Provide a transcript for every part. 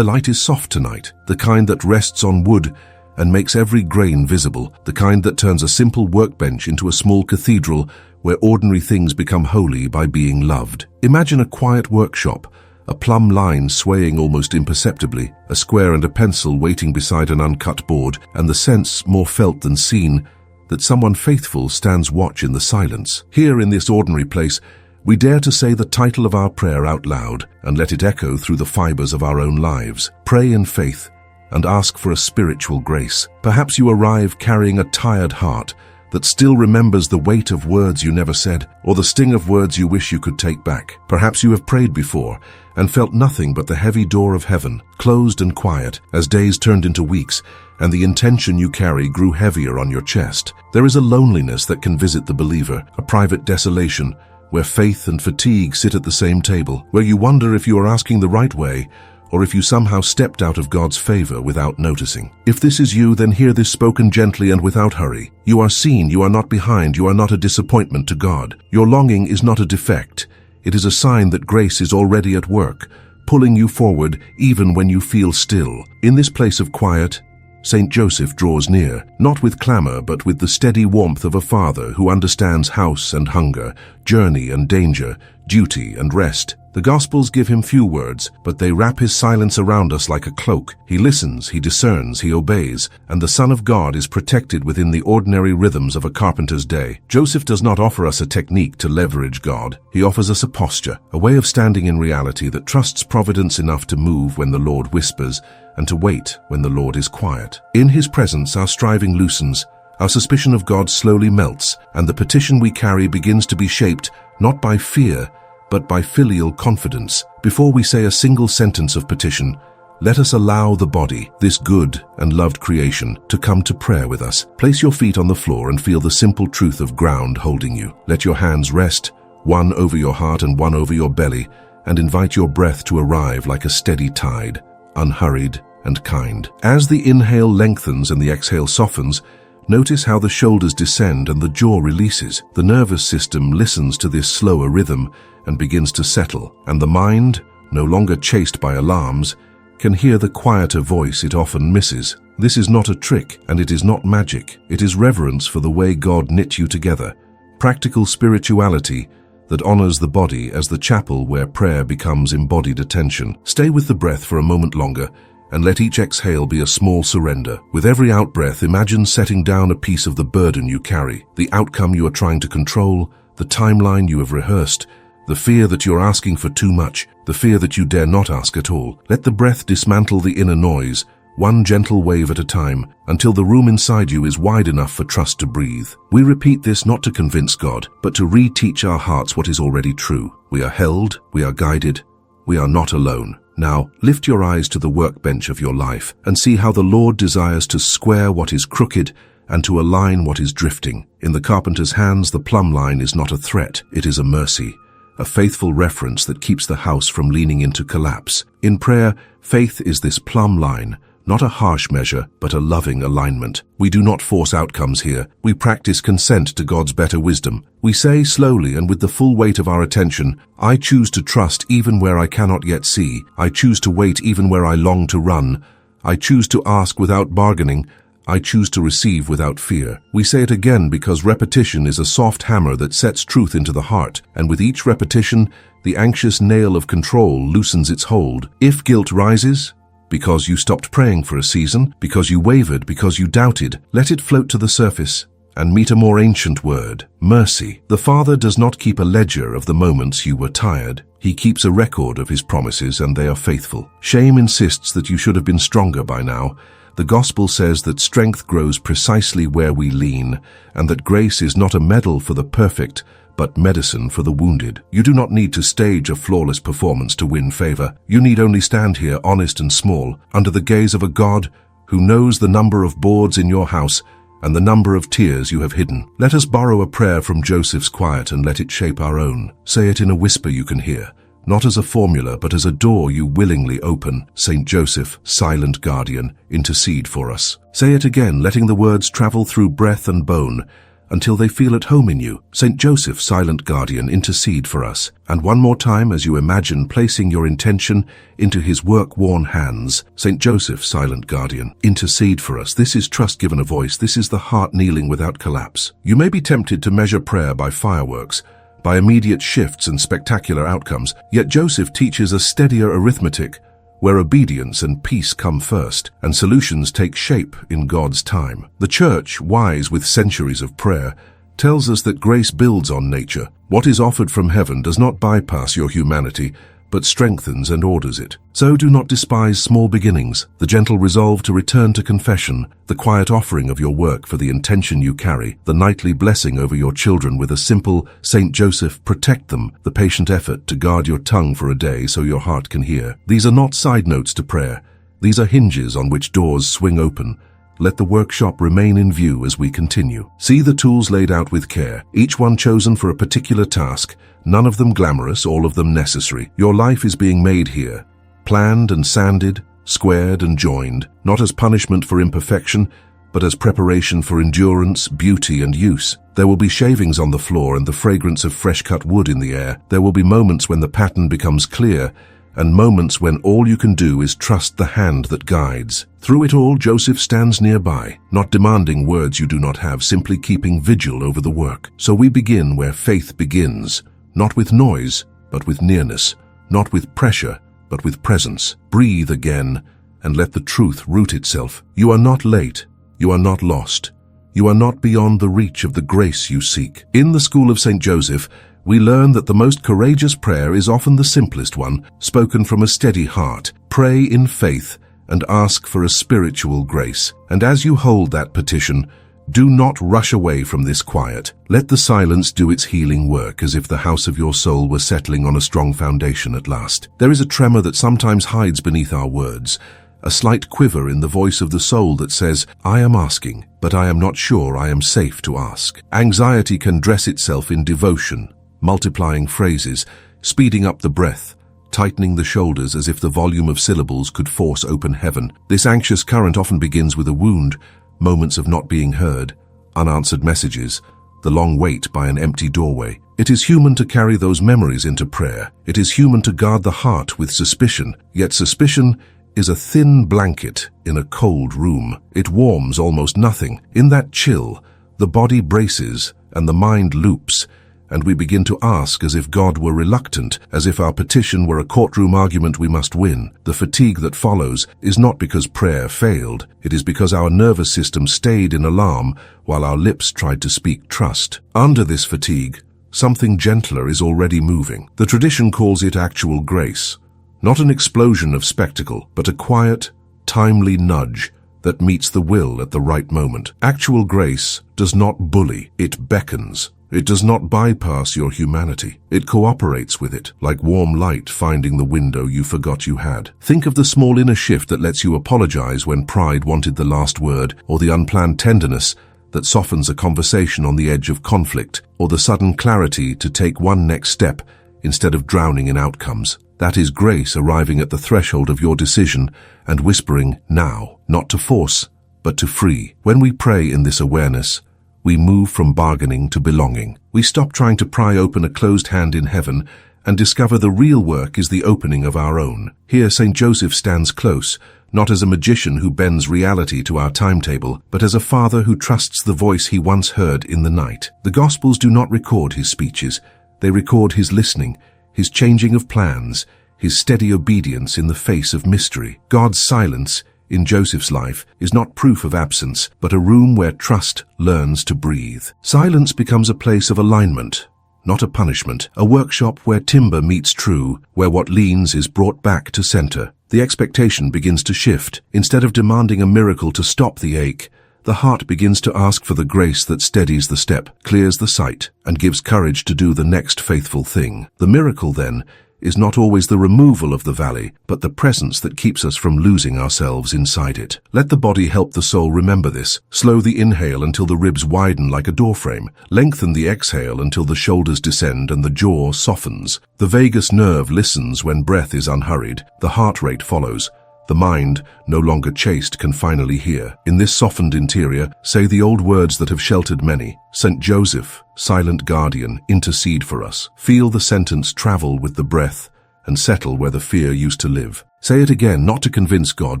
The light is soft tonight, the kind that rests on wood and makes every grain visible, the kind that turns a simple workbench into a small cathedral where ordinary things become holy by being loved. Imagine a quiet workshop, a plumb line swaying almost imperceptibly, a square and a pencil waiting beside an uncut board, and the sense, more felt than seen, that someone faithful stands watch in the silence. Here in this ordinary place, we dare to say the title of our prayer out loud and let it echo through the fibers of our own lives. Pray in faith and ask for a spiritual grace. Perhaps you arrive carrying a tired heart that still remembers the weight of words you never said, or the sting of words you wish you could take back. Perhaps you have prayed before and felt nothing but the heavy door of heaven, closed and quiet, as days turned into weeks, and the intention you carry grew heavier on your chest. There is a loneliness that can visit the believer, a private desolation, where faith and fatigue sit at the same table, where you wonder if you are asking the right way, or if you somehow stepped out of God's favor without noticing. If this is you, then hear this spoken gently and without hurry. You are seen, you are not behind, you are not a disappointment to God. Your longing is not a defect. It is a sign that grace is already at work, pulling you forward even when you feel still. In this place of quiet, St. Joseph draws near, not with clamor, but with the steady warmth of a father who understands house and hunger, journey and danger, duty and rest. The Gospels give him few words, but they wrap his silence around us like a cloak. He listens, he discerns, he obeys, and the Son of God is protected within the ordinary rhythms of a carpenter's day. Joseph does not offer us a technique to leverage God. He offers us a posture, a way of standing in reality that trusts providence enough to move when the Lord whispers, and to wait when the Lord is quiet. In his presence, our striving loosens, our suspicion of God slowly melts, and the petition we carry begins to be shaped not by fear, but by filial confidence. Before we say a single sentence of petition, let us allow the body, this good and loved creation, to come to prayer with us. Place your feet on the floor and feel the simple truth of ground holding you. Let your hands rest, one over your heart and one over your belly, and invite your breath to arrive like a steady tide, unhurried and kind. As the inhale lengthens and the exhale softens, notice how the shoulders descend and the jaw releases. The nervous system listens to this slower rhythm and begins to settle, and the mind, no longer chased by alarms, can hear the quieter voice it often misses. This is not a trick, and it is not magic. It is reverence for the way God knit you together, practical spirituality that honors the body as the chapel where prayer becomes embodied attention. Stay with the breath for a moment longer, and let each exhale be a small surrender. With every out-breath, imagine setting down a piece of the burden you carry, the outcome you are trying to control, the timeline you have rehearsed, the fear that you're asking for too much, the fear that you dare not ask at all. Let the breath dismantle the inner noise, one gentle wave at a time, until the room inside you is wide enough for trust to breathe. We repeat this not to convince God, but to reteach our hearts what is already true. We are held, we are guided, we are not alone. Now, lift your eyes to the workbench of your life and see how the Lord desires to square what is crooked and to align what is drifting. In the carpenter's hands, the plumb line is not a threat, it is a mercy, a faithful reference that keeps the house from leaning into collapse. In prayer, faith is this plumb line, not a harsh measure, but a loving alignment. We do not force outcomes here. We practice consent to God's better wisdom. We say slowly and with the full weight of our attention, I choose to trust even where I cannot yet see. I choose to wait even where I long to run. I choose to ask without bargaining. I choose to receive without fear. We say it again because repetition is a soft hammer that sets truth into the heart, and with each repetition, the anxious nail of control loosens its hold. If guilt rises, because you stopped praying for a season, because you wavered, because you doubted, let it float to the surface and meet a more ancient word, mercy. The Father does not keep a ledger of the moments you were tired. He keeps a record of his promises, and they are faithful. Shame insists that you should have been stronger by now. The Gospel says that strength grows precisely where we lean, and that grace is not a medal for the perfect, but medicine for the wounded. You do not need to stage a flawless performance to win favor. You need only stand here honest and small, under the gaze of a God who knows the number of boards in your house and the number of tears you have hidden. Let us borrow a prayer from Joseph's quiet and let it shape our own. Say it in a whisper you can hear, not as a formula, but as a door you willingly open. St. Joseph, silent guardian, intercede for us. Say it again, letting the words travel through breath and bone, until they feel at home in you. St. Joseph, silent guardian, intercede for us. And one more time, as you imagine placing your intention into his work-worn hands. St. Joseph, silent guardian, intercede for us. This is trust given a voice. This is the heart kneeling without collapse. You may be tempted to measure prayer by fireworks, by immediate shifts and spectacular outcomes, yet Joseph teaches a steadier arithmetic, where obedience and peace come first, and solutions take shape in God's time. The Church, wise with centuries of prayer, tells us that grace builds on nature. What is offered from heaven does not bypass your humanity, but strengthens and orders it. So do not despise small beginnings, the gentle resolve to return to confession, the quiet offering of your work for the intention you carry, the nightly blessing over your children with a simple St. Joseph, protect them, the patient effort to guard your tongue for a day so your heart can hear. These are not side notes to prayer. These are hinges on which doors swing open. Let the workshop remain in view as we continue. See the tools laid out with care, each one chosen for a particular task, none of them glamorous, all of them necessary. Your life is being made here, planned and sanded, squared and joined, not as punishment for imperfection, but as preparation for endurance, beauty, and use. There will be shavings on the floor and the fragrance of fresh-cut wood in the air. There will be moments when the pattern becomes clear, and moments when all you can do is trust the hand that guides. Through it all, Joseph stands nearby, not demanding words you do not have, simply keeping vigil over the work. So we begin where faith begins, not with noise, but with nearness, not with pressure, but with presence. Breathe again, and let the truth root itself. You are not late. You are not lost. You are not beyond the reach of the grace you seek. In the school of St. Joseph, we learn that the most courageous prayer is often the simplest one, spoken from a steady heart. Pray in faith and ask for a spiritual grace. And as you hold that petition, do not rush away from this quiet. Let the silence do its healing work, as if the house of your soul were settling on a strong foundation at last. There is a tremor that sometimes hides beneath our words, a slight quiver in the voice of the soul that says, I am asking, but I am not sure I am safe to ask. Anxiety can dress itself in devotion, multiplying phrases, speeding up the breath, tightening the shoulders as if the volume of syllables could force open heaven. This anxious current often begins with a wound, moments of not being heard, unanswered messages, the long wait by an empty doorway. It is human to carry those memories into prayer. It is human to guard the heart with suspicion, yet suspicion is a thin blanket in a cold room. It warms almost nothing. In that chill, the body braces and the mind loops, and we begin to ask as if God were reluctant, as if our petition were a courtroom argument we must win. The fatigue that follows is not because prayer failed. It is because our nervous system stayed in alarm while our lips tried to speak trust. Under this fatigue, something gentler is already moving. The tradition calls it actual grace. Not an explosion of spectacle, but a quiet, timely nudge that meets the will at the right moment. Actual grace does not bully, it beckons. It does not bypass your humanity. It cooperates with it, like warm light finding the window you forgot you had. Think of the small inner shift that lets you apologize when pride wanted the last word, or the unplanned tenderness that softens a conversation on the edge of conflict, or the sudden clarity to take one next step instead of drowning in outcomes. That is grace arriving at the threshold of your decision and whispering, now, not to force, but to free. When we pray in this awareness, we move from bargaining to belonging. We stop trying to pry open a closed hand in heaven and discover the real work is the opening of our own. Here St. Joseph stands close, not as a magician who bends reality to our timetable, but as a father who trusts the voice he once heard in the night. The Gospels do not record his speeches. They record his listening, his changing of plans, his steady obedience in the face of mystery. God's silence in Joseph's life is not proof of absence, but a room where trust learns to breathe. Silence becomes a place of alignment, not a punishment, a workshop where timber meets true, where what leans is brought back to center. The expectation begins to shift. Instead of demanding a miracle to stop the ache, the heart begins to ask for the grace that steadies the step, clears the sight, and gives courage to do the next faithful thing. The miracle, then, is not always the removal of the valley, but the presence that keeps us from losing ourselves inside it. Let the body help the soul remember this. Slow the inhale until the ribs widen like a doorframe. Lengthen the exhale until the shoulders descend and the jaw softens. The vagus nerve listens when breath is unhurried. The heart rate follows. The mind, no longer chaste, can finally hear. In this softened interior, say the old words that have sheltered many. St. Joseph, silent guardian, intercede for us. Feel the sentence travel with the breath and settle where the fear used to live. Say it again, not to convince God,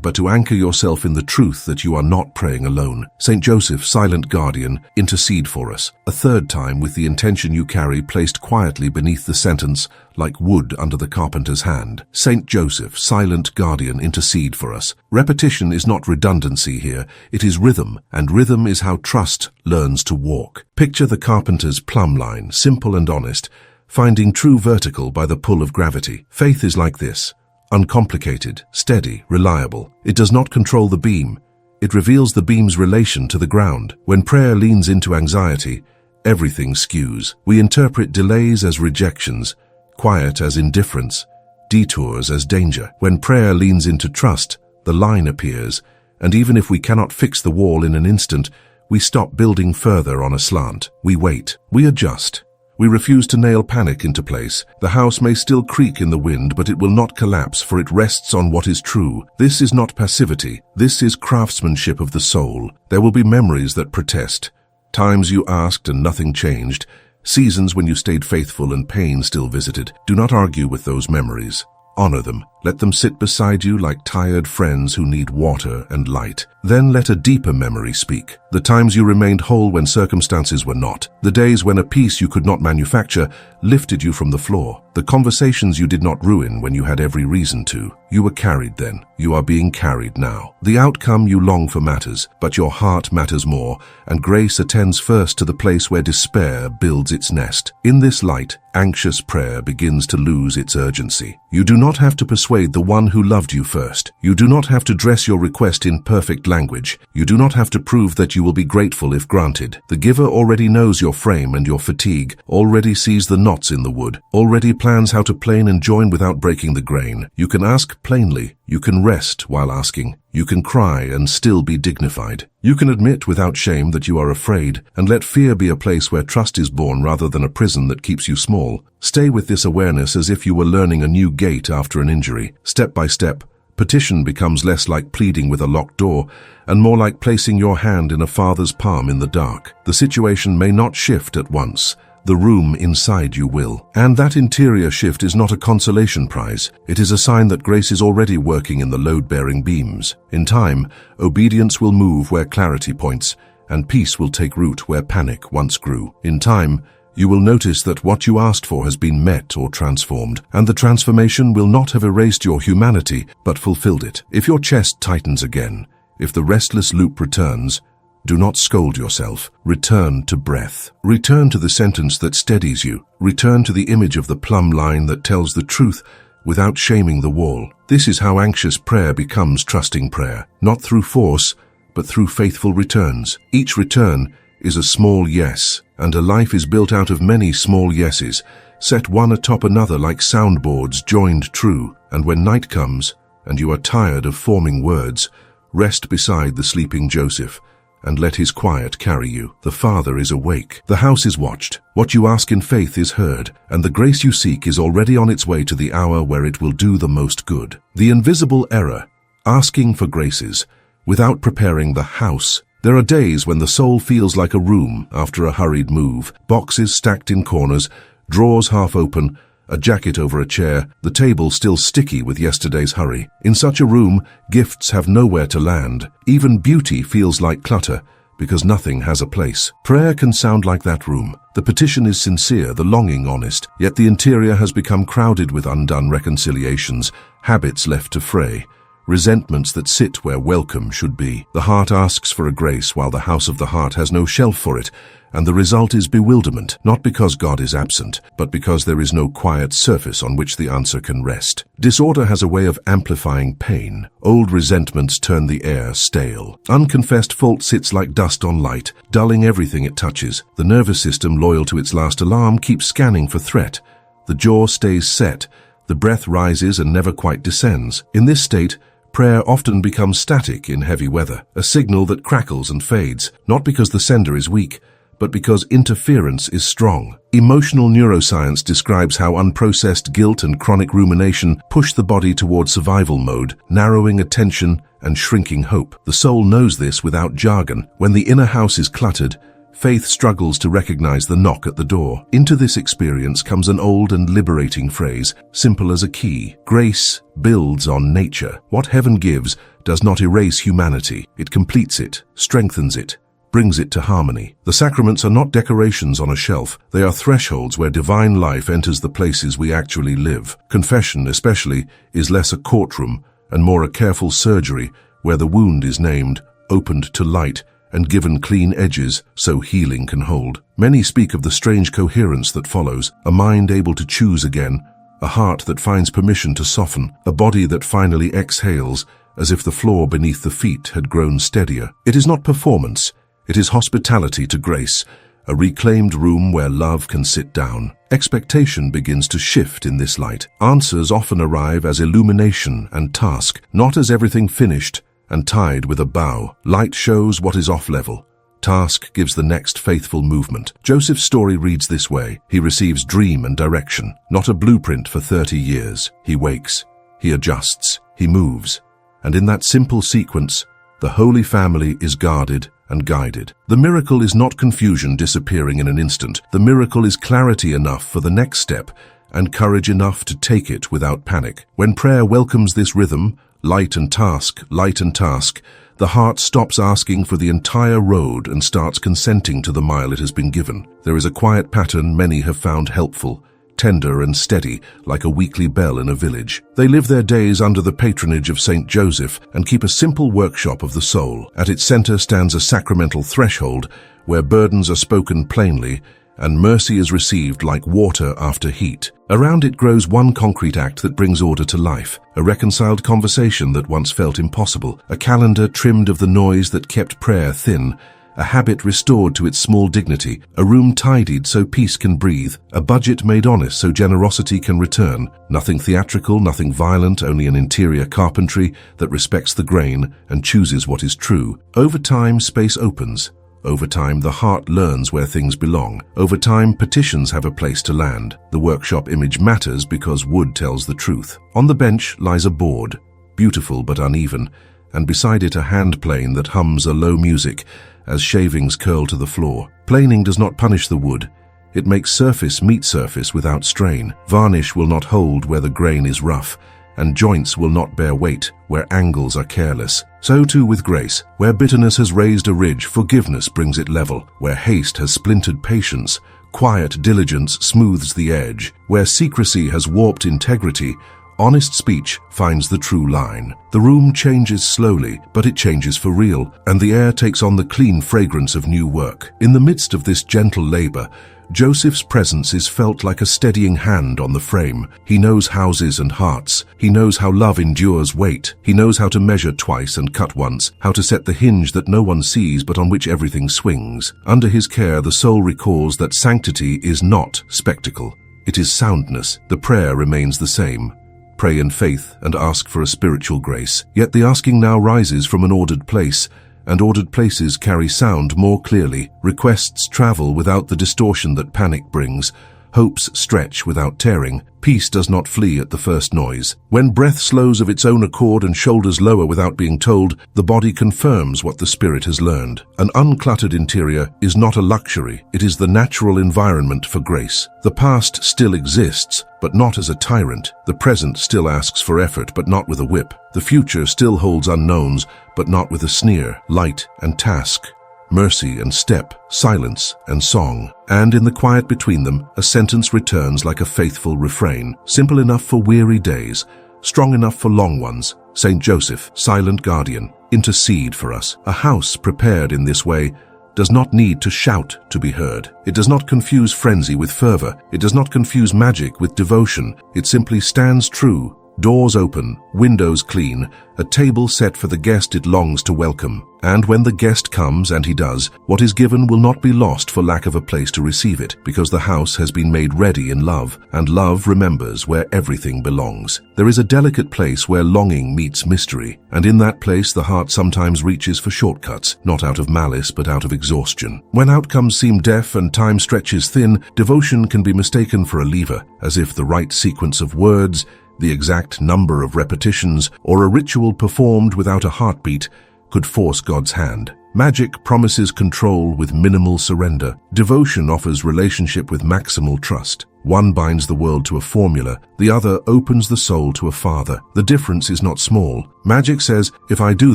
but to anchor yourself in the truth that you are not praying alone. St. Joseph, silent guardian, intercede for us. A third time, with the intention you carry placed quietly beneath the sentence, like wood under the carpenter's hand. St. Joseph, silent guardian, intercede for us. Repetition is not redundancy here, it is rhythm, and rhythm is how trust learns to walk. Picture the carpenter's plumb line, simple and honest, finding true vertical by the pull of gravity. Faith is like this. Uncomplicated, steady, reliable. It does not control the beam. It reveals the beam's relation to the ground. When prayer leans into anxiety, everything skews. We interpret delays as rejections, quiet as indifference, detours as danger. When prayer leans into trust, the line appears, and even if we cannot fix the wall in an instant, we stop building further on a slant. We wait. We adjust. We refuse to nail panic into place. The house may still creak in the wind, but it will not collapse, for it rests on what is true. This is not passivity. This is craftsmanship of the soul. There will be memories that protest. Times you asked and nothing changed. Seasons when you stayed faithful and pain still visited. Do not argue with those memories. Honor them. Let them sit beside you like tired friends who need water and light. Then let a deeper memory speak. The times you remained whole when circumstances were not. The days when a peace you could not manufacture lifted you from the floor. The conversations you did not ruin when you had every reason to. You were carried then. You are being carried now. The outcome you long for matters, but your heart matters more, and grace attends first to the place where despair builds its nest. In this light, anxious prayer begins to lose its urgency. You do not have to persuade the one who loved you first. You do not have to dress your request in perfect language. You do not have to prove that you will be grateful if granted. The giver already knows your frame and your fatigue, already sees the knots in the wood, already plans how to plane and join without breaking the grain. You can ask plainly. You can rest while asking. You can cry and still be dignified. You can admit without shame that you are afraid, and let fear be a place where trust is born rather than a prison that keeps you small. Stay with this awareness as if you were learning a new gate after an injury. Step by step, petition becomes less like pleading with a locked door and more like placing your hand in a father's palm in the dark. The situation may not shift at once. The room inside you will. And that interior shift is not a consolation prize. It is a sign that grace is already working in the load-bearing beams. In time, obedience will move where clarity points, and peace will take root where panic once grew. In time, you will notice that what you asked for has been met or transformed, and the transformation will not have erased your humanity, but fulfilled it. If your chest tightens again, if the restless loop returns, do not scold yourself. Return to breath. Return to the sentence that steadies you. Return to the image of the plumb line that tells the truth without shaming the wall. This is how anxious prayer becomes trusting prayer, not through force, but through faithful returns. Each return is a small yes, and a life is built out of many small yeses, set one atop another like soundboards joined true. And when night comes, and you are tired of forming words, rest beside the sleeping Joseph, and let his quiet carry you. The Father is awake. The house is watched. What you ask in faith is heard, and the grace you seek is already on its way to the hour where it will do the most good. The invisible error, asking for graces, without preparing the house. There are days when the soul feels like a room after a hurried move, boxes stacked in corners, drawers half open, a jacket over a chair, the table still sticky with yesterday's hurry. In such a room, gifts have nowhere to land. Even beauty feels like clutter, because nothing has a place. Prayer can sound like that room. The petition is sincere, the longing honest, yet the interior has become crowded with undone reconciliations, habits left to fray, resentments that sit where welcome should be. The heart asks for a grace while the house of the heart has no shelf for it, and the result is bewilderment, not because God is absent, but because there is no quiet surface on which the answer can rest. Disorder has a way of amplifying pain. Old resentments turn the air stale. Unconfessed fault sits like dust on light, dulling everything it touches. The nervous system, loyal to its last alarm, keeps scanning for threat. The jaw stays set. The breath rises and never quite descends. In this state, prayer often becomes static in heavy weather, a signal that crackles and fades, not because the sender is weak, but because interference is strong. Emotional neuroscience describes how unprocessed guilt and chronic rumination push the body toward survival mode, narrowing attention and shrinking hope. The soul knows this without jargon. When the inner house is cluttered, faith struggles to recognize the knock at the door. Into this experience comes an old and liberating phrase, simple as a key. Grace builds on nature. What heaven gives does not erase humanity. It completes it, strengthens it, brings it to harmony. The sacraments are not decorations on a shelf. They are thresholds where divine life enters the places we actually live. Confession, especially, is less a courtroom and more a careful surgery where the wound is named, opened to light, and given clean edges so healing can hold. Many speak of the strange coherence that follows, a mind able to choose again, a heart that finds permission to soften, a body that finally exhales as if the floor beneath the feet had grown steadier. It is not performance, it is hospitality to grace, a reclaimed room where love can sit down. Expectation begins to shift in this light. Answers often arrive as illumination and task, not as everything finished and tied with a bow. Light shows what is off-level. Task gives the next faithful movement. Joseph's story reads this way. He receives dream and direction, not a blueprint for 30 years. He wakes, he adjusts, he moves. And in that simple sequence, the Holy Family is guarded and guided. The miracle is not confusion disappearing in an instant. The miracle is clarity enough for the next step and courage enough to take it without panic. When prayer welcomes this rhythm, light and task, the heart stops asking for the entire road and starts consenting to the mile it has been given. There is a quiet pattern many have found helpful, tender and steady, like a weekly bell in a village. They live their days under the patronage of St. Joseph and keep a simple workshop of the soul. At its center stands a sacramental threshold where burdens are spoken plainly and mercy is received like water after heat. Around it grows one concrete act that brings order to life, a reconciled conversation that once felt impossible, a calendar trimmed of the noise that kept prayer thin, a habit restored to its small dignity, a room tidied so peace can breathe, a budget made honest so generosity can return. Nothing theatrical, nothing violent, only an interior carpentry that respects the grain and chooses what is true. Over time, space opens. Over time, the heart learns where things belong. Over time, petitions have a place to land. The workshop image matters because wood tells the truth. On the bench lies a board, beautiful but uneven, and beside it a hand plane that hums a low music as shavings curl to the floor. Planing does not punish the wood. It makes surface meet surface without strain. Varnish will not hold where the grain is rough, and joints will not bear weight where angles are careless. So too with grace. Where bitterness has raised a ridge, forgiveness brings it level. Where haste has splintered patience, quiet diligence smooths the edge. Where secrecy has warped integrity, honest speech finds the true line. The room changes slowly, but it changes for real, and the air takes on the clean fragrance of new work. In the midst of this gentle labor, Joseph's presence is felt like a steadying hand on the frame. He knows houses and hearts. He knows how love endures weight. He knows how to measure twice and cut once, how to set the hinge that no one sees but on which everything swings. Under his care, the soul recalls that sanctity is not spectacle. It is soundness. The prayer remains the same. Pray in faith and ask for a spiritual grace. Yet the asking now rises from an ordered place, and ordered places carry sound more clearly. Requests travel without the distortion that panic brings. Hopes stretch without tearing. Peace does not flee at the first noise. When breath slows of its own accord and shoulders lower without being told, the body confirms what the spirit has learned. An uncluttered interior is not a luxury. It is the natural environment for grace. The past still exists, but not as a tyrant. The present still asks for effort, but not with a whip. The future still holds unknowns, but not with a sneer. Light and task, mercy and step, silence and song. And in the quiet between them, a sentence returns like a faithful refrain, simple enough for weary days, strong enough for long ones. St. Joseph, silent guardian, intercede for us. A house prepared in this way does not need to shout to be heard. It does not confuse frenzy with fervor. It does not confuse magic with devotion. It simply stands true, Doors open, windows clean, a table set for the guest it longs to welcome. And when the guest comes, and he does, what is given will not be lost for lack of a place to receive it, because the house has been made ready in love, and love remembers where everything belongs. There is a delicate place where longing meets mystery, and in that place the heart sometimes reaches for shortcuts, not out of malice but out of exhaustion. When outcomes seem deaf and time stretches thin, devotion can be mistaken for a lever, as if the right sequence of words, the exact number of repetitions, or a ritual performed without a heartbeat could force God's hand. Magic promises control with minimal surrender. Devotion offers relationship with maximal trust. One binds the world to a formula, the other opens the soul to a father. The difference is not small. Magic says, if I do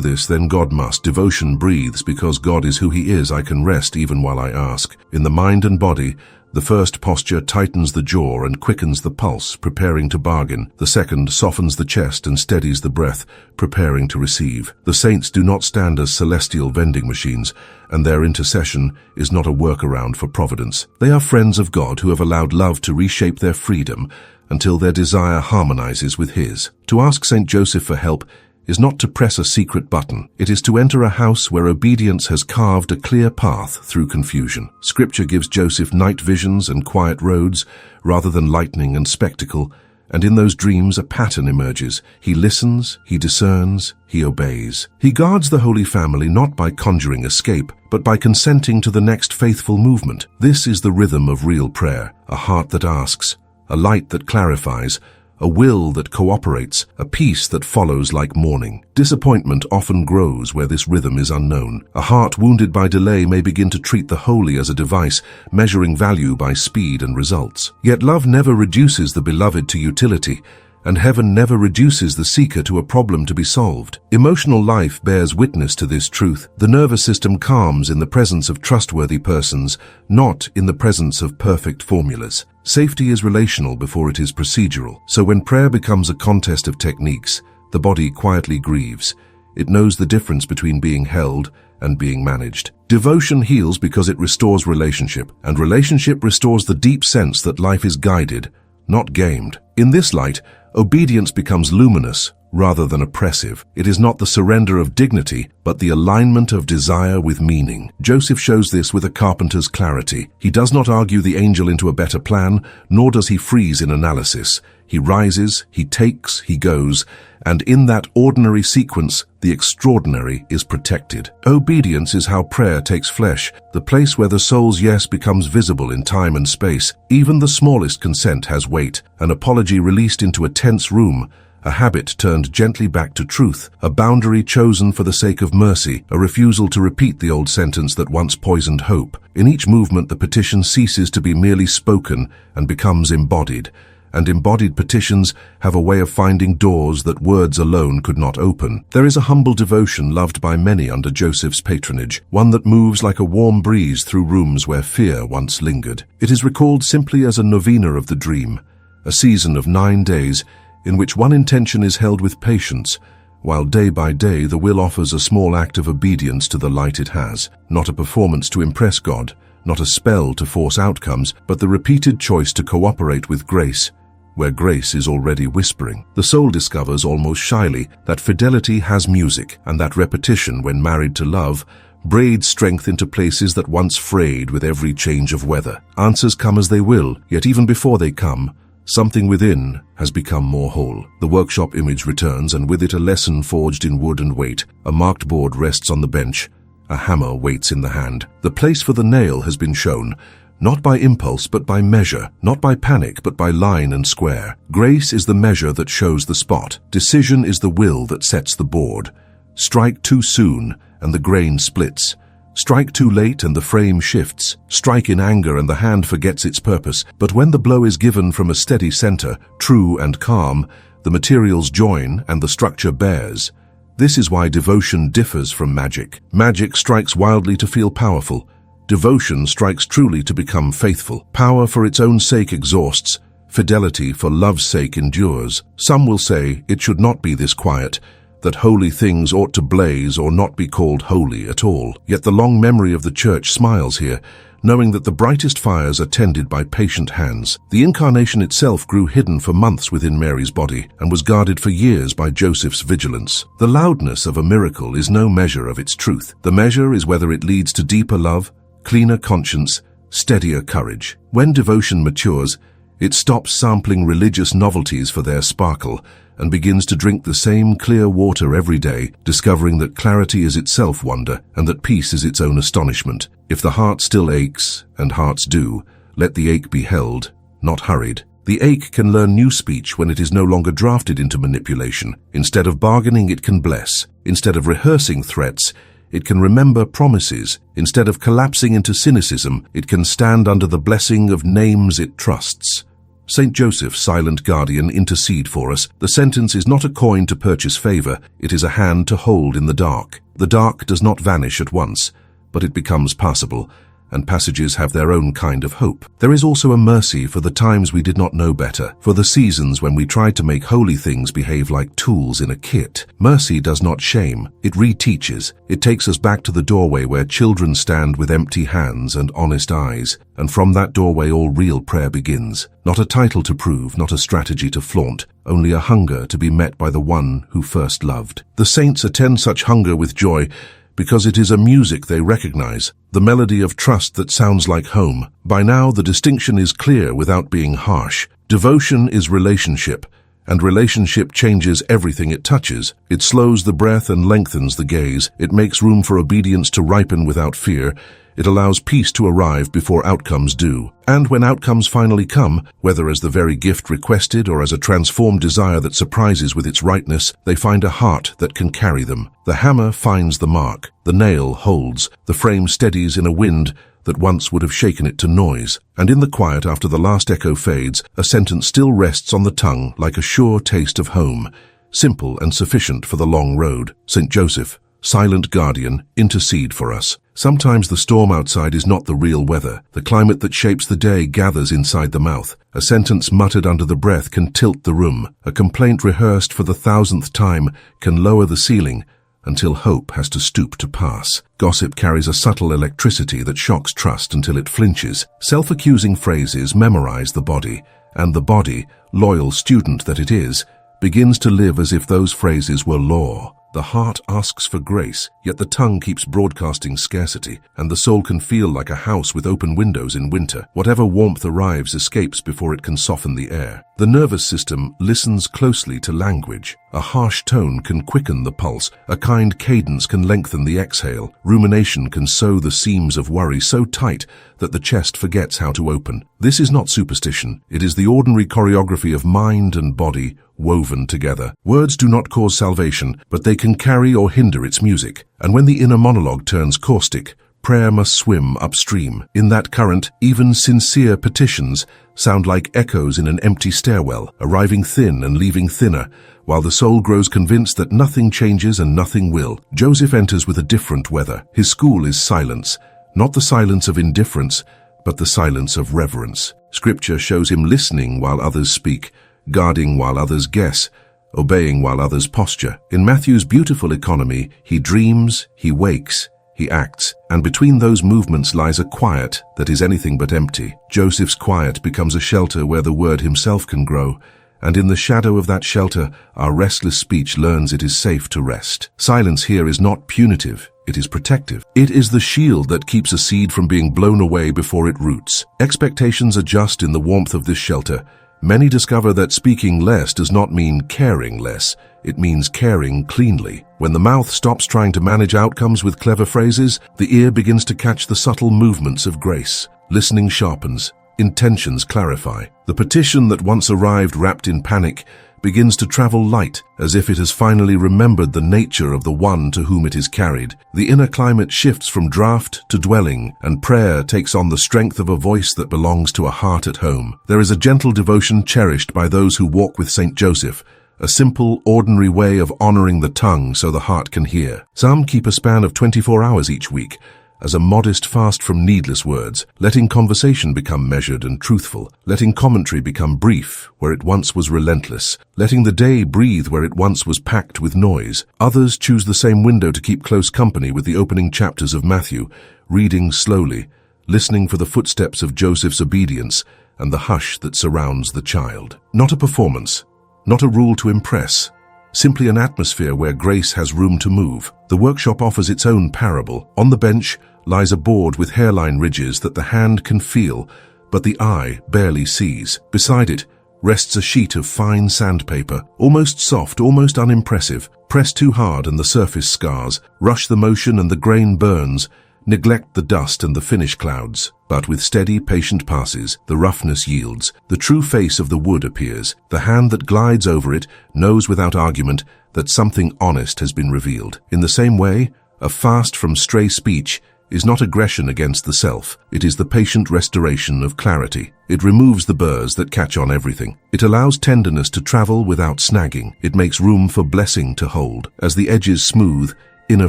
this, then God must. Devotion breathes, because God is who He is, I can rest even while I ask. In the mind and body, the first posture tightens the jaw and quickens the pulse, preparing to bargain. The second softens the chest and steadies the breath, preparing to receive. The saints do not stand as celestial vending machines, and their intercession is not a workaround for providence. They are friends of God who have allowed love to reshape their freedom until their desire harmonizes with His. To ask St. Joseph for help is not to press a secret button. It is to enter a house where obedience has carved a clear path through confusion. Scripture gives Joseph night visions and quiet roads rather than lightning and spectacle, and in those dreams a pattern emerges. He listens, he discerns, he obeys. He guards the Holy Family not by conjuring escape, but by consenting to the next faithful movement. This is the rhythm of real prayer, a heart that asks, a light that clarifies, a will that cooperates, a peace that follows like morning. Disappointment often grows where this rhythm is unknown. A heart wounded by delay may begin to treat the holy as a device, measuring value by speed and results. Yet love never reduces the beloved to utility, and heaven never reduces the seeker to a problem to be solved. Emotional life bears witness to this truth. The nervous system calms in the presence of trustworthy persons, not in the presence of perfect formulas. Safety is relational before it is procedural. So when prayer becomes a contest of techniques, the body quietly grieves. It knows the difference between being held and being managed. Devotion heals because it restores relationship, and relationship restores the deep sense that life is guided, not gamed. In this light, obedience becomes luminous rather than oppressive. It is not the surrender of dignity, but the alignment of desire with meaning. Joseph shows this with a carpenter's clarity. He does not argue the angel into a better plan, nor does he freeze in analysis. He rises, he takes, he goes, and in that ordinary sequence, the extraordinary is protected. Obedience is how prayer takes flesh, the place where the soul's yes becomes visible in time and space. Even the smallest consent has weight, an apology released into a tense room, a habit turned gently back to truth, a boundary chosen for the sake of mercy, a refusal to repeat the old sentence that once poisoned hope. In each movement, the petition ceases to be merely spoken and becomes embodied. And embodied petitions have a way of finding doors that words alone could not open. There is a humble devotion loved by many under Joseph's patronage, one that moves like a warm breeze through rooms where fear once lingered. It is recalled simply as a novena of the dream, a season of 9 days in which one intention is held with patience, while day by day the will offers a small act of obedience to the light it has, not a performance to impress God, not a spell to force outcomes, but the repeated choice to cooperate with grace, where grace is already whispering. The soul discovers almost shyly that fidelity has music, and that repetition, when married to love, braids strength into places that once frayed with every change of weather. Answers come as they will, yet even before they come, something within has become more whole. The workshop image returns, and with it a lesson forged in wood and weight. A marked board rests on the bench. A hammer waits in the hand. The place for the nail has been shown, not by impulse but by measure, not by panic but by line and square. Grace is the measure that shows the spot. Decision is the will that sets the board. Strike too soon, and the grain splits. Strike too late and the frame shifts. Strike in anger and the hand forgets its purpose. But when the blow is given from a steady center, true and calm, the materials join and the structure bears. This is why devotion differs from magic. Magic strikes wildly to feel powerful. Devotion strikes truly to become faithful. Power for its own sake exhausts. Fidelity for love's sake endures. Some will say it should not be this quiet, that holy things ought to blaze or not be called holy at all. Yet the long memory of the Church smiles here, knowing that the brightest fires are tended by patient hands. The incarnation itself grew hidden for months within Mary's body and was guarded for years by Joseph's vigilance. The loudness of a miracle is no measure of its truth. The measure is whether it leads to deeper love, cleaner conscience, steadier courage. When devotion matures, it stops sampling religious novelties for their sparkle and begins to drink the same clear water every day, discovering that clarity is itself wonder and that peace is its own astonishment. If the heart still aches, and hearts do, let the ache be held, not hurried. The ache can learn new speech when it is no longer drafted into manipulation. Instead of bargaining, it can bless. Instead of rehearsing threats, it can remember promises. Instead of collapsing into cynicism, it can stand under the blessing of names it trusts. St. Joseph, silent guardian, intercede for us. The sentence is not a coin to purchase favor, it is a hand to hold in the dark. The dark does not vanish at once, but it becomes passable, and passages have their own kind of hope. There is also a mercy for the times we did not know better, for the seasons when we tried to make holy things behave like tools in a kit. Mercy does not shame, it reteaches. It takes us back to the doorway where children stand with empty hands and honest eyes, and from that doorway all real prayer begins. Not a title to prove, not a strategy to flaunt, only a hunger to be met by the one who first loved. The saints attend such hunger with joy, because it is a music they recognize, the melody of trust that sounds like home. By now, the distinction is clear without being harsh. Devotion is relationship, and relationship changes everything it touches. It slows the breath and lengthens the gaze. It makes room for obedience to ripen without fear. It allows peace to arrive before outcomes do. And when outcomes finally come, whether as the very gift requested or as a transformed desire that surprises with its rightness, they find a heart that can carry them. The hammer finds the mark, the nail holds, the frame steadies in a wind that once would have shaken it to noise. And in the quiet after the last echo fades, a sentence still rests on the tongue like a sure taste of home, simple and sufficient for the long road. St. Joseph, silent guardian, intercede for us. Sometimes the storm outside is not the real weather. The climate that shapes the day gathers inside the mouth. A sentence muttered under the breath can tilt the room. A complaint rehearsed for the 1,000th time can lower the ceiling until hope has to stoop to pass. Gossip carries a subtle electricity that shocks trust until it flinches. Self-accusing phrases memorize the body, and the body, loyal student that it is, begins to live as if those phrases were law. The heart asks for grace, yet the tongue keeps broadcasting scarcity, and the soul can feel like a house with open windows in winter. Whatever warmth arrives escapes before it can soften the air. The nervous system listens closely to language. A harsh tone can quicken the pulse. A kind cadence can lengthen the exhale. Rumination can sew the seams of worry so tight that the chest forgets how to open. This is not superstition. It is the ordinary choreography of mind and body woven together. Words do not cause salvation, but they can carry or hinder its music. And when the inner monologue turns caustic, prayer must swim upstream. In that current, even sincere petitions sound like echoes in an empty stairwell, arriving thin and leaving thinner, while the soul grows convinced that nothing changes and nothing will. Joseph enters with a different weather. His school is silence, not the silence of indifference, but the silence of reverence. Scripture shows him listening while others speak, guarding while others guess, obeying while others posture. In Matthew's beautiful economy, he dreams, he wakes, he acts, and between those movements lies a quiet that is anything but empty. Joseph's quiet becomes a shelter where the word himself can grow, and in the shadow of that shelter, our restless speech learns it is safe to rest. Silence here is not punitive, it is protective. It is the shield that keeps a seed from being blown away before it roots. Expectations adjust in the warmth of this shelter. Many discover that speaking less does not mean caring less, it means caring cleanly. When the mouth stops trying to manage outcomes with clever phrases, the ear begins to catch the subtle movements of grace. Listening sharpens, intentions clarify. The petition that once arrived wrapped in panic begins to travel light, as if it has finally remembered the nature of the one to whom it is carried. The inner climate shifts from draft to dwelling, and prayer takes on the strength of a voice that belongs to a heart at home. There is a gentle devotion cherished by those who walk with St. Joseph, a simple, ordinary way of honoring the tongue so the heart can hear. Some keep a span of 24 hours each week, as a modest fast from needless words, letting conversation become measured and truthful, letting commentary become brief where it once was relentless, letting the day breathe where it once was packed with noise. Others choose the same window to keep close company with the opening chapters of Matthew, reading slowly, listening for the footsteps of Joseph's obedience and the hush that surrounds the child. Not a performance, not a rule to impress, simply an atmosphere where grace has room to move. The workshop offers its own parable. On the bench lies a board with hairline ridges that the hand can feel, but the eye barely sees. Beside it rests a sheet of fine sandpaper, almost soft, almost unimpressive. Press too hard and the surface scars, rush the motion and the grain burns, neglect the dust and the finish clouds. But with steady, patient passes, the roughness yields. The true face of the wood appears. The hand that glides over it knows without argument that something honest has been revealed. In the same way, a fast from stray speech is not aggression against the self. It is the patient restoration of clarity. It removes the burrs that catch on everything. It allows tenderness to travel without snagging. It makes room for blessing to hold. As the edges smooth, inner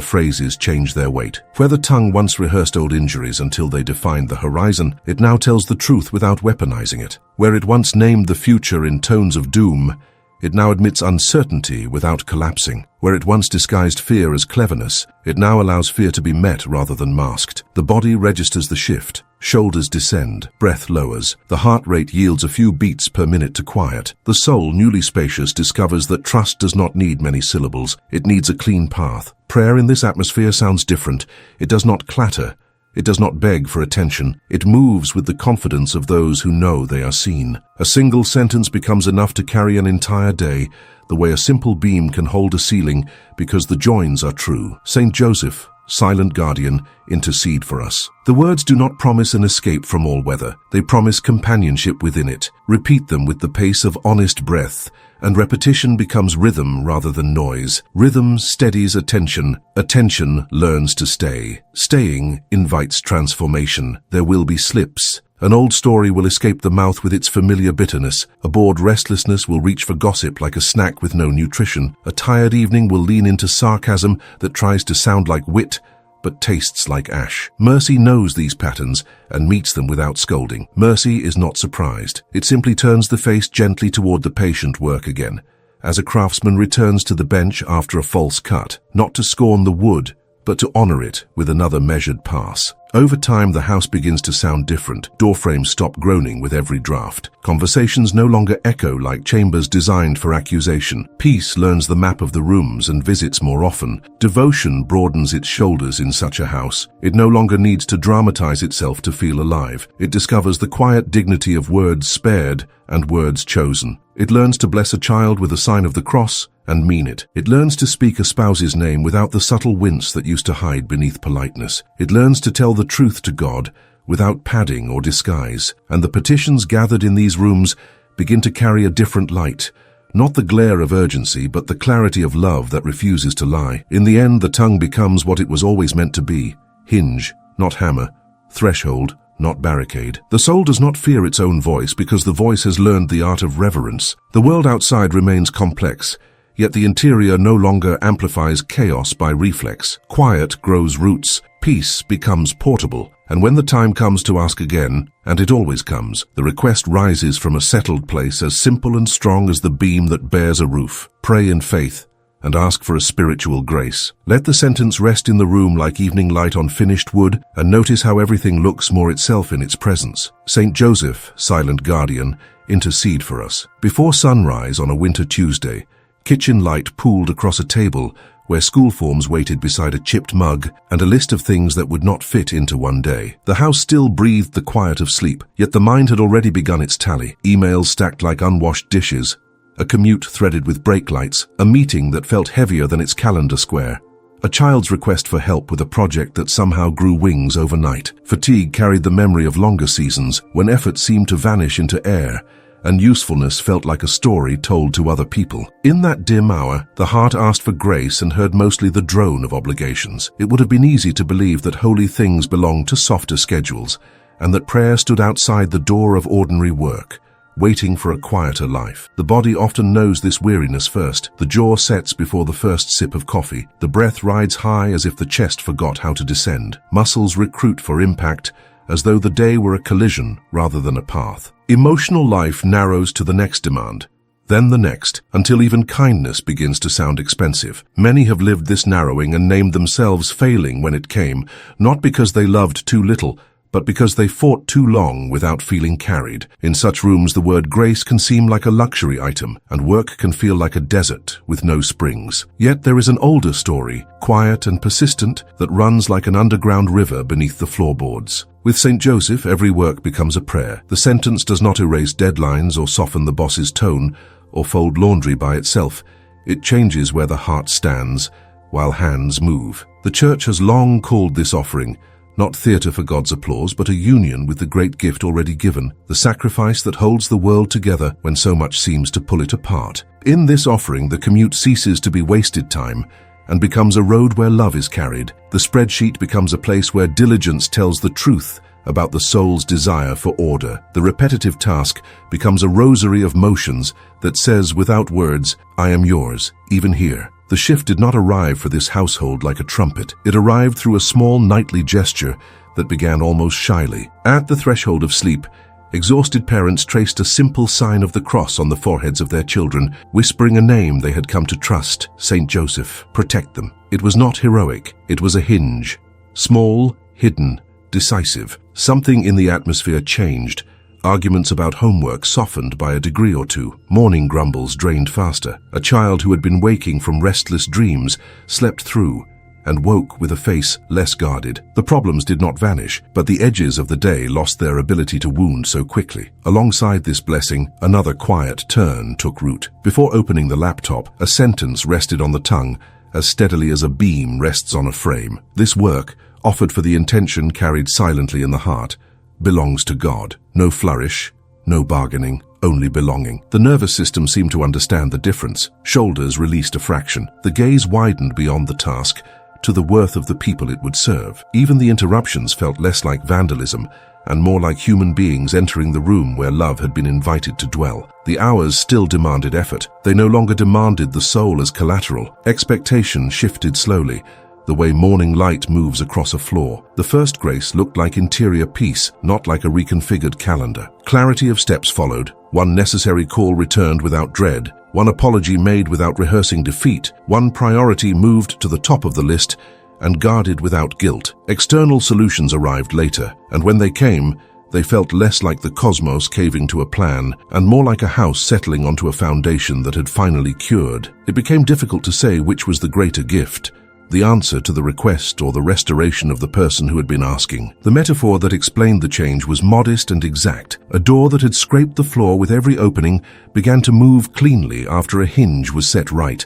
phrases change their weight. Where the tongue once rehearsed old injuries until they defined the horizon, it now tells the truth without weaponizing it. Where it once named the future in tones of doom, it now admits uncertainty without collapsing. Where it once disguised fear as cleverness, it now allows fear to be met rather than masked. The body registers the shift. Shoulders descend, breath lowers. The heart rate yields a few beats per minute to quiet. The soul, newly spacious, discovers that trust does not need many syllables. It needs a clean path. Prayer in this atmosphere sounds different. It does not clatter. It does not beg for attention. It moves with the confidence of those who know they are seen. A single sentence becomes enough to carry an entire day, the way a simple beam can hold a ceiling because the joins are true. St. Joseph, silent guardian, intercede for us. The words do not promise an escape from all weather. They promise companionship within it. Repeat them with the pace of honest breath, and repetition becomes rhythm rather than noise. Rhythm steadies attention. Attention learns to stay. Staying invites transformation. There will be slips. An old story will escape the mouth with its familiar bitterness. A bored restlessness will reach for gossip like a snack with no nutrition. A tired evening will lean into sarcasm that tries to sound like wit, but tastes like ash. Mercy knows these patterns and meets them without scolding. Mercy is not surprised. It simply turns the face gently toward the patient work again, as a craftsman returns to the bench after a false cut, not to scorn the wood, but to honor it with another measured pass. Over time, the house begins to sound different. Doorframes stop groaning with every draft. Conversations no longer echo like chambers designed for accusation. Peace learns the map of the rooms and visits more often. Devotion broadens its shoulders in such a house. It no longer needs to dramatize itself to feel alive. It discovers the quiet dignity of words spared and words chosen. It learns to bless a child with a sign of the cross and mean it. It learns to speak a spouse's name without the subtle wince that used to hide beneath politeness. It learns to tell the truth to God without padding or disguise. And the petitions gathered in these rooms begin to carry a different light. Not the glare of urgency, but the clarity of love that refuses to lie. In the end, the tongue becomes what it was always meant to be. Hinge, not hammer. Threshold, not barricade. The soul does not fear its own voice because the voice has learned the art of reverence. The world outside remains complex, yet the interior no longer amplifies chaos by reflex. Quiet grows roots. Peace becomes portable. And when the time comes to ask again, and it always comes, the request rises from a settled place as simple and strong as the beam that bears a roof. Pray in faith and ask for a spiritual grace. Let the sentence rest in the room like evening light on finished wood, and notice how everything looks more itself in its presence. St. Joseph, silent guardian, intercede for us. Before sunrise on a winter Tuesday, kitchen light pooled across a table where school forms waited beside a chipped mug and a list of things that would not fit into one day. The house still breathed the quiet of sleep, yet the mind had already begun its tally. Emails stacked like unwashed dishes, a commute threaded with brake lights, a meeting that felt heavier than its calendar square, a child's request for help with a project that somehow grew wings overnight. Fatigue carried the memory of longer seasons when effort seemed to vanish into air, and usefulness felt like a story told to other people. In that dim hour, the heart asked for grace and heard mostly the drone of obligations. It would have been easy to believe that holy things belonged to softer schedules, and that prayer stood outside the door of ordinary work, waiting for a quieter life. The body often knows this weariness first. The jaw sets before the first sip of coffee. The breath rides high as if the chest forgot how to descend. Muscles recruit for impact, as though the day were a collision rather than a path. Emotional life narrows to the next demand, then the next, until even kindness begins to sound expensive. Many have lived this narrowing and named themselves failing when it came, not because they loved too little, but because they fought too long without feeling carried. In such rooms, the word grace can seem like a luxury item, and work can feel like a desert with no springs. Yet there is an older story, quiet and persistent, that runs like an underground river beneath the floorboards. With St. Joseph, every work becomes a prayer. The sentence does not erase deadlines or soften the boss's tone or fold laundry by itself. It changes where the heart stands, while hands move. The Church has long called this offering not theatre for God's applause, but a union with the great gift already given, the sacrifice that holds the world together when so much seems to pull it apart. In this offering, the commute ceases to be wasted time and becomes a road where love is carried. The spreadsheet becomes a place where diligence tells the truth about the soul's desire for order. The repetitive task becomes a rosary of motions that says without words, I am yours, even here. The shift did not arrive for this household like a trumpet. It arrived through a small nightly gesture that began almost shyly. At the threshold of sleep, exhausted parents traced a simple sign of the cross on the foreheads of their children, whispering a name they had come to trust, St. Joseph, protect them. It was not heroic, it was a hinge. Small, hidden, decisive. Something in the atmosphere changed. Arguments about homework softened by a degree or two. Morning grumbles drained faster. A child who had been waking from restless dreams slept through and woke with a face less guarded. The problems did not vanish, but the edges of the day lost their ability to wound so quickly. Alongside this blessing, another quiet turn took root. Before opening the laptop, a sentence rested on the tongue as steadily as a beam rests on a frame. This work, offered for the intention carried silently in the heart, belongs to God. No flourish, no bargaining, only belonging. The nervous system seemed to understand the difference. Shoulders released a fraction. The gaze widened beyond the task to the worth of the people it would serve. Even the interruptions felt less like vandalism and more like human beings entering the room where love had been invited to dwell. The hours still demanded effort. They no longer demanded the soul as collateral. Expectation shifted slowly, the way morning light moves across a floor. The first grace looked like interior peace, not like a reconfigured calendar. Clarity of steps followed. One necessary call returned without dread. One apology made without rehearsing defeat. One priority moved to the top of the list and guarded without guilt. External solutions arrived later, and when they came, they felt less like the cosmos caving to a plan and more like a house settling onto a foundation that had finally cured. It became difficult to say which was the greater gift, the answer to the request or the restoration of the person who had been asking. The metaphor that explained the change was modest and exact. A door that had scraped the floor with every opening began to move cleanly after a hinge was set right.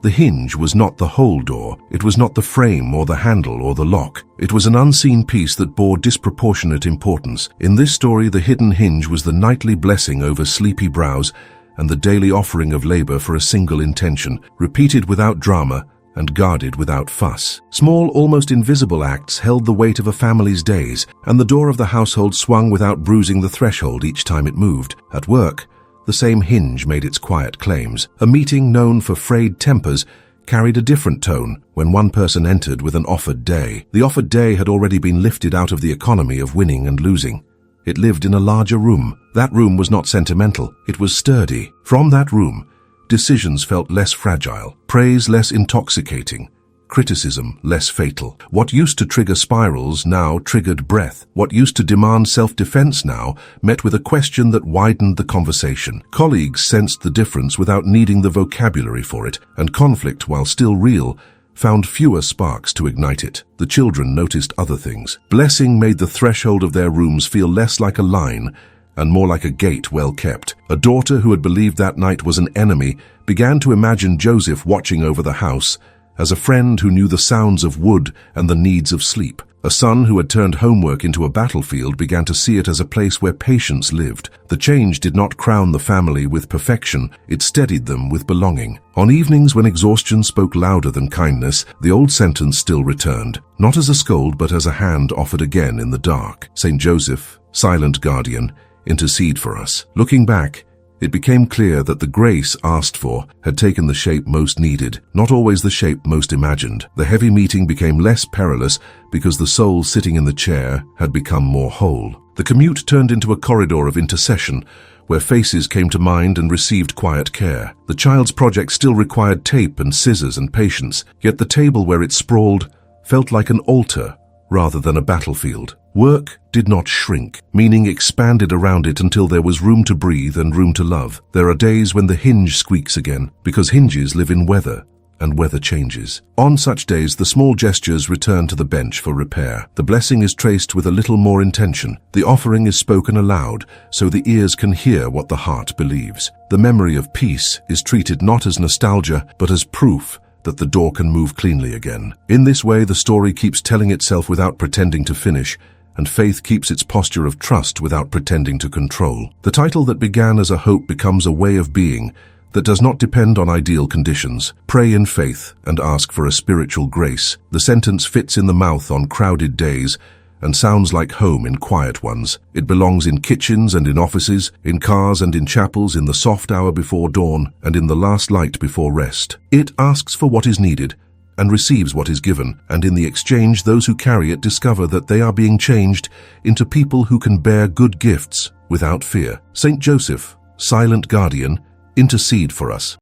The hinge was not the whole door. It was not the frame or the handle or the lock. It was an unseen piece that bore disproportionate importance. In this story, the hidden hinge was the nightly blessing over sleepy brows and the daily offering of labor for a single intention, repeated without drama and guarded without fuss. Small, almost invisible acts held the weight of a family's days, and the door of the household swung without bruising the threshold each time it moved. At work, the same hinge made its quiet claims. A meeting known for frayed tempers carried a different tone when one person entered with an offered day. The offered day had already been lifted out of the economy of winning and losing. It lived in a larger room. That room was not sentimental, it was sturdy. From that room, decisions felt less fragile, praise less intoxicating, criticism less fatal. What used to trigger spirals now triggered breath. What used to demand self-defense now met with a question that widened the conversation. Colleagues sensed the difference without needing the vocabulary for it, and conflict, while still real, found fewer sparks to ignite it. The children noticed other things. Blessing made the threshold of their rooms feel less like a line and more like a gate well kept. A daughter who had believed that night was an enemy began to imagine Joseph watching over the house as a friend who knew the sounds of wood and the needs of sleep. A son who had turned homework into a battlefield began to see it as a place where patience lived. The change did not crown the family with perfection, it steadied them with belonging. On evenings when exhaustion spoke louder than kindness, the old sentence still returned, not as a scold but as a hand offered again in the dark. St. Joseph, silent guardian, intercede for us. Looking back, it became clear that the grace asked for had taken the shape most needed, not always the shape most imagined. The heavy meeting became less perilous because the soul sitting in the chair had become more whole. The commute turned into a corridor of intercession, where faces came to mind and received quiet care. The child's project still required tape and scissors and patience, yet the table where it sprawled felt like an altar rather than a battlefield. Work did not shrink, meaning expanded around it until there was room to breathe and room to love. There are days when the hinge squeaks again, because hinges live in weather, and weather changes. On such days, the small gestures return to the bench for repair. The blessing is traced with a little more intention. The offering is spoken aloud, so the ears can hear what the heart believes. The memory of peace is treated not as nostalgia, but as proof that the door can move cleanly again. In this way, the story keeps telling itself without pretending to finish, and faith keeps its posture of trust without pretending to control. The title that began as a hope becomes a way of being that does not depend on ideal conditions. Pray in faith and ask for a spiritual grace. The sentence fits in the mouth on crowded days and sounds like home in quiet ones. It belongs in kitchens and in offices, in cars and in chapels, in the soft hour before dawn and in the last light before rest. It asks for what is needed and receives what is given, and in the exchange those who carry it discover that they are being changed into people who can bear good gifts without fear. St. Joseph, silent guardian, intercede for us.